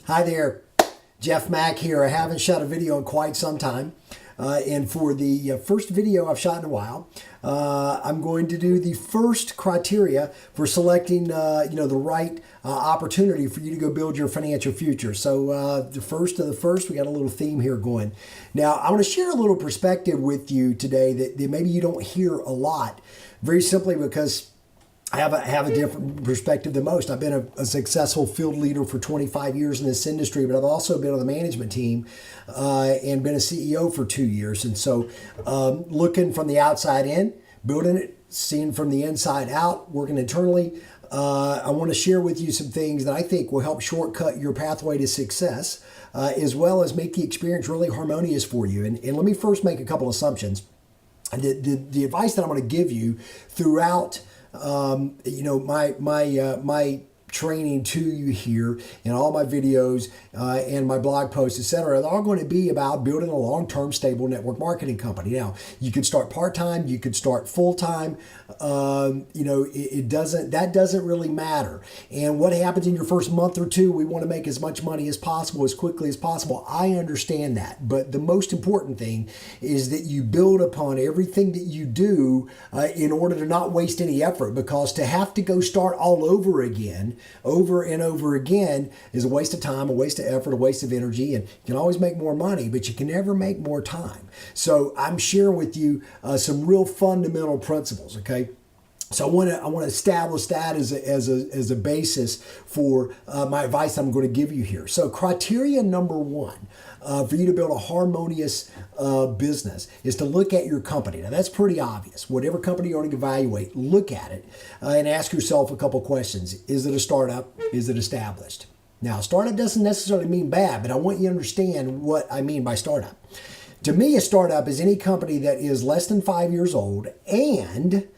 Hi there, Jeff Mack here. I haven't shot a video in quite some time. And for the first video I've shot in a while, I'm going to do the first criteria for selecting, the right opportunity for you to go build your financial future. So the first of the first, we got a little theme here going. Now, I want to share a little perspective with you today that maybe you don't hear a lot, very simply because I have a different perspective than most. I've been a successful field leader for 25 years in this industry, but I've also been on the management team and been a CEO for 2 years. And so looking from the outside in, building it, seeing from the inside out, working internally, I want to share with you some things that I think will help shortcut your pathway to success, as well as make the experience really harmonious for you. And let me first make a couple assumptions. The advice that I'm going to give you throughout my training to you here and all my videos and my blog posts, etc., they're all going to be about building a long-term stable network marketing company. Now, you could start part-time, you could start full-time. That doesn't really matter. And what happens in your first month or two, we want to make as much money as possible, as quickly as possible. I understand that. But the most important thing is that you build upon everything that you do in order to not waste any effort, because to have to go start all over again, over and over again, is a waste of time, a waste of effort, a waste of energy. And you can always make more money, but you can never make more time. So I'm sharing with you some real fundamental principles, okay? So I want to establish that as a basis for my advice I'm going to give you here. So criteria number one for you to build a harmonious business is to look at your company. Now that's pretty obvious. Whatever company you want to evaluate, look at it and ask yourself a couple questions. Is it a startup? Is it established? Now, startup doesn't necessarily mean bad, but I want you to understand what I mean by startup. To me, a startup is any company that is less than 5 years old and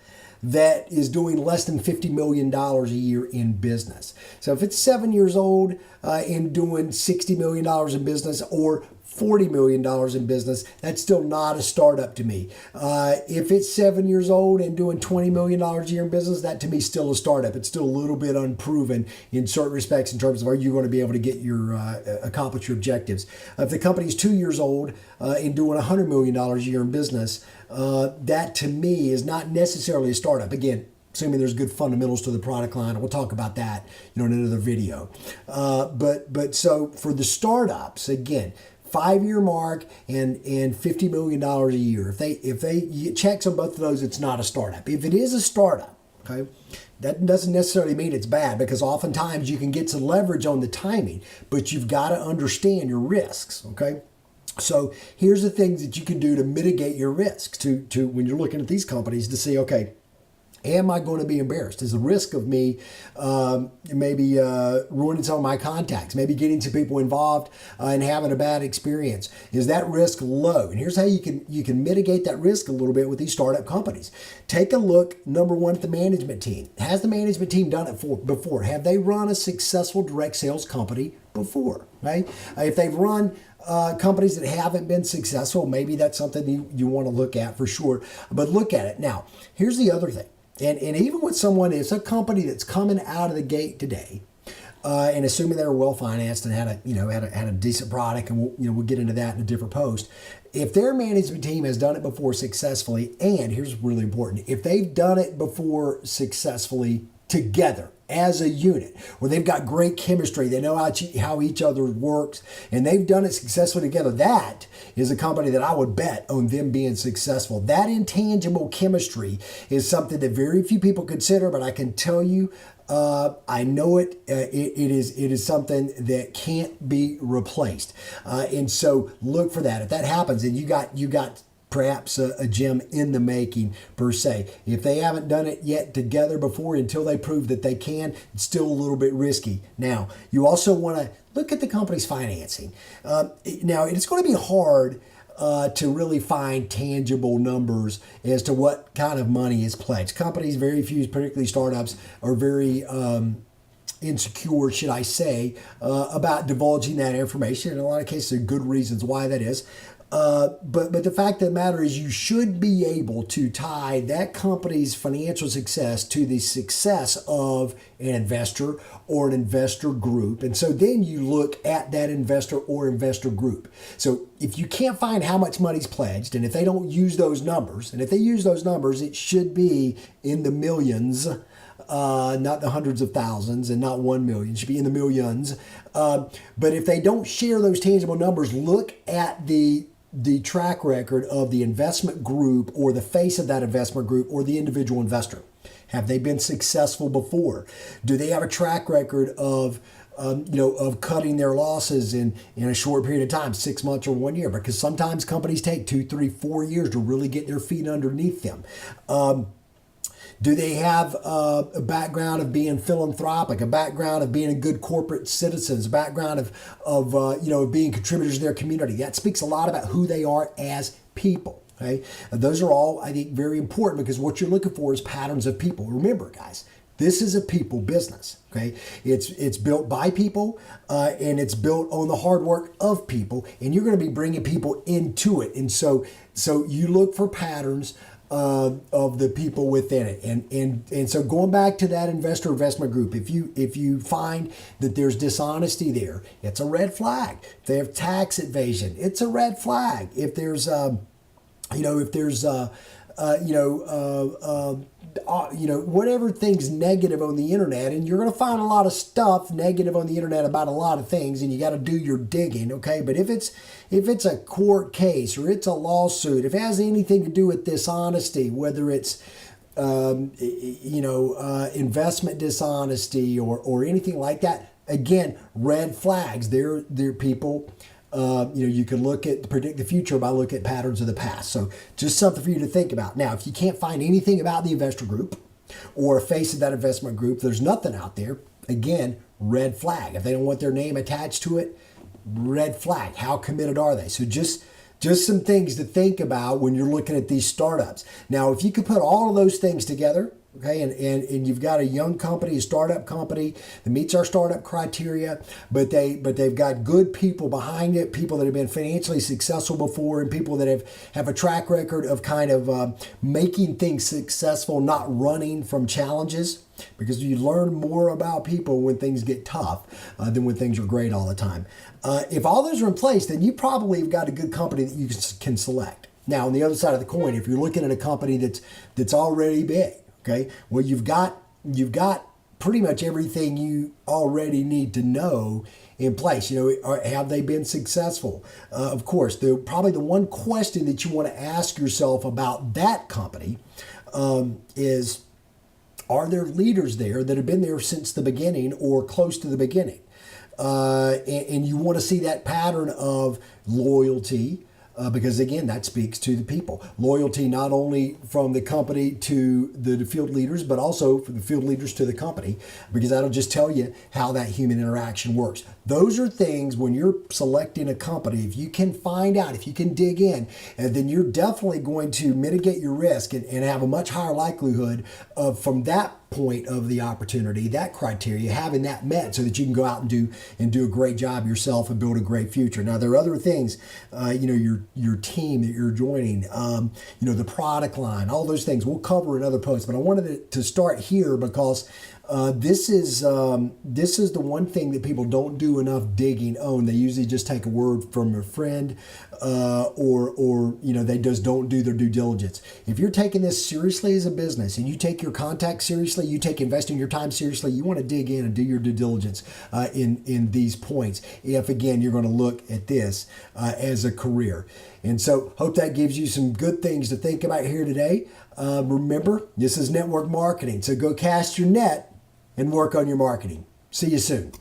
that is doing less than $50 million a year in business. So if it's 7 years old and doing $60 million in business or $40 million in business, that's still not a startup to me. If it's 7 years old and doing $20 million a year in business, that to me is still a startup. It's still a little bit unproven in certain respects in terms of are you going to be able to get your accomplish your objectives. If the company's 2 years old and doing $100 million a year in business, that to me is not necessarily a startup. Again, assuming there's good fundamentals to the product line, and we'll talk about that, in another video. But so for the startups, again, 5-year mark and $50 million a year. If they get checks on both of those, it's not a startup. If it is a startup, okay, that doesn't necessarily mean it's bad, because oftentimes you can get some leverage on the timing, but you've got to understand your risks, okay? So here's the things that you can do to mitigate your risks to when you're looking at these companies to see, okay, am I going to be embarrassed? Is the risk of me maybe ruining some of my contacts, maybe getting some people involved and having a bad experience? Is that risk low? And here's how you can mitigate that risk a little bit with these startup companies. Take a look, number one, at the management team. Has the management team done it before? Have they run a successful direct sales company before? Right? If they've run companies that haven't been successful, maybe that's something you want to look at for sure. But look at it. Now, here's the other thing. And even when someone is a company that's coming out of the gate today, and assuming they were well financed and had a decent product, and we'll get into that in a different post. If their management team has done it before successfully, and here's really important, if they've done it before successfully together as a unit, where they've got great chemistry, they know how each other works, and they've done it successfully together, that is a company that I would bet on them being successful. That intangible chemistry is something that very few people consider, but I can tell you, I know it. It is something that can't be replaced, and so look for that. If that happens, and you got perhaps a gem in the making per se. If they haven't done it yet together before, until they prove that they can, it's still a little bit risky. Now, you also want to look at the company's financing. Now, it's going to be hard to really find tangible numbers as to what kind of money is pledged. Companies, very few, particularly startups, are very insecure, should I say, about divulging that information. In a lot of cases, there are good reasons why that is. But the fact of the matter is, you should be able to tie that company's financial success to the success of an investor or an investor group. And so then you look at that investor or investor group. So if you can't find how much money's pledged, and if they don't use those numbers, and if they use those numbers, it should be in the millions. Not the hundreds of thousands and not 1 million. It should be in the millions. But if they don't share those tangible numbers, look at the track record of the investment group or the face of that investment group or the individual investor. Have they been successful before? Do they have a track record of of cutting their losses in a short period of time, 6 months or 1 year? Because sometimes companies take 2, 3, 4 years to really get their feet underneath them. Do they have a background of being philanthropic, a background of being a good corporate citizens, a background of being contributors to their community? That speaks a lot about who they are as people. Okay, those are all, I think, very important, because what you're looking for is patterns of people. Remember, guys, this is a people business. Okay, it's built by people, and it's built on the hard work of people, and you're going to be bringing people into it. And so you look for patterns of the people within it, and so going back to that investor investment group, if you find that there's dishonesty there, it's a red flag. If they have tax evasion, it's a red flag. If there's whatever thing's negative on the internet, and you're going to find a lot of stuff negative on the internet about a lot of things, and you got to do your digging, okay? But if it's a court case or it's a lawsuit, if it has anything to do with dishonesty, whether it's investment dishonesty or anything like that, again, red flags. They're people. You can predict the future by looking at patterns of the past. So just something for you to think about. Now, if you can't find anything about the investor group or a face of that investment group, there's nothing out there, again, red flag. If they don't want their name attached to it, red flag. How committed are they? So just some things to think about when you're looking at these startups. Now, if you could put all of those things together, okay, and you've got a young company, a startup company that meets our startup criteria, but they've got good people behind it, people that have been financially successful before, and people that have a track record of kind of making things successful, not running from challenges. Because you learn more about people when things get tough than when things are great all the time. If all those are in place, then you probably have got a good company that you can select. Now, on the other side of the coin, if you're looking at a company that's already big, okay, well, you've got pretty much everything you already need to know in place. Have they been successful? Of course, probably the one question that you want to ask yourself about that company is, are there leaders there that have been there since the beginning or close to the beginning? And you want to see that pattern of loyalty, because again, that speaks to the people. Loyalty not only from the company to the field leaders, but also from the field leaders to the company, because that'll just tell you how that human interaction works. Those are things when you're selecting a company, if you can find out, if you can dig in, and then you're definitely going to mitigate your risk and have a much higher likelihood of, from that point of the opportunity, that criteria, having that met, so that you can go out and do a great job yourself and build a great future. Now, there are other things, your team that you're joining, the product line, all those things we'll cover in other posts. But I wanted to start here because this is the one thing that people don't do enough digging on. They usually just take a word from a friend, or they just don't do their due diligence. If you're taking this seriously as a business, and you take your contacts seriously, you take investing your time seriously, you want to dig in and do your due diligence in these points. If again you're going to look at this as a career. And so hope that gives you some good things to think about here today. Remember, this is network marketing, so go cast your net and work on your marketing. See you soon.